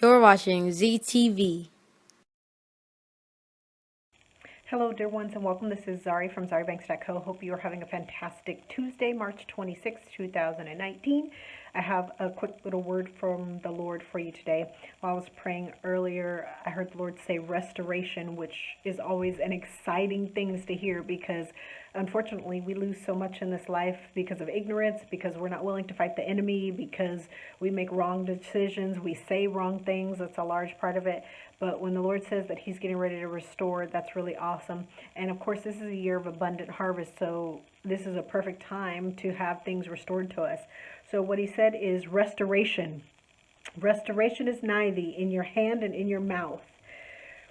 You're watching ZTV. Hello, dear ones, and welcome. This is Zari from ZariBanks.co. Hope you are having a fantastic Tuesday, March 26th, 2019. I have a quick little word from the Lord for you today. While I was praying earlier, I heard the Lord say restoration, which is always an exciting thing to hear because unfortunately we lose so much in this life because of ignorance, because we're not willing to fight the enemy, because we make wrong decisions, we say wrong things. That's a large part of it. But when the Lord says that He's getting ready to restore, that's really awesome. And of course, this is a year of abundant harvest, so this is a perfect time to have things restored to us. So, what He said is restoration. Restoration is nigh thee, in your hand and in your mouth.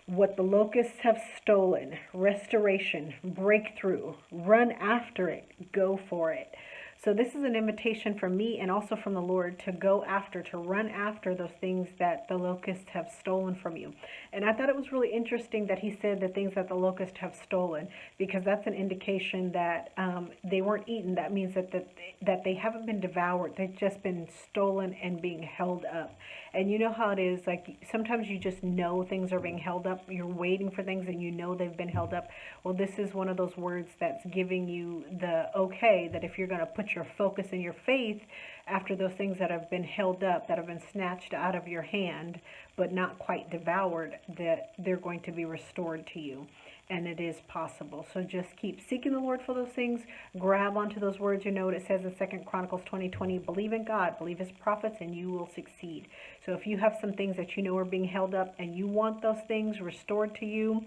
What the locusts have stolen, restoration, breakthrough, run after it, go for it. So, this is an invitation from me and also from the Lord to go after, to run after those things that the locusts have stolen from you. And I thought it was really interesting that He said the things that the locusts have stolen, because that's an indication that they weren't eaten. That means that they haven't been devoured, they've just been stolen and being held up. And you know how it is, like sometimes you just know things are being held up. You're waiting for things and you know they've been held up. Well, this is one of those words that's giving you the okay that if you're going to put your focus and your faith after those things that have been held up, that have been snatched out of your hand, but not quite devoured, that they're going to be restored to you. And it is possible. So just keep seeking the Lord for those things. Grab onto those words. You know what it says in 2 Chronicles 20:20. Believe in God, believe His prophets, and you will succeed. So if you have some things that you know are being held up and you want those things restored to you,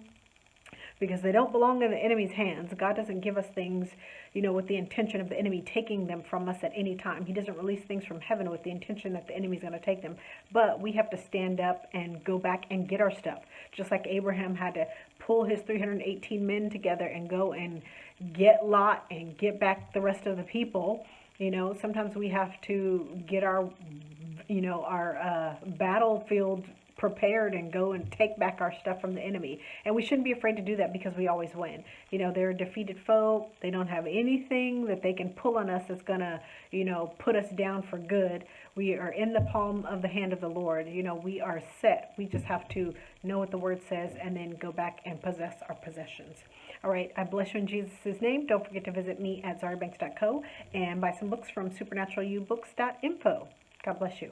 because they don't belong in the enemy's hands. God doesn't give us things, with the intention of the enemy taking them from us at any time. He doesn't release things from heaven with the intention that the enemy's going to take them. But we have to stand up and go back and get our stuff. Just like Abraham had to pull his 318 men together and go and get Lot and get back the rest of the people. Sometimes we have to get our battlefield prepared and go and take back our stuff from the enemy. And we shouldn't be afraid to do that because we always win. They're a defeated foe. They don't have anything that they can pull on us that's going to, put us down for good. We are in the palm of the hand of the Lord. We are set. We just have to know what the word says and then go back and possess our possessions. All right, I bless you in Jesus' name. Don't forget to visit me at zaribanks.co and buy some books from supernaturalubooks.info. God bless you.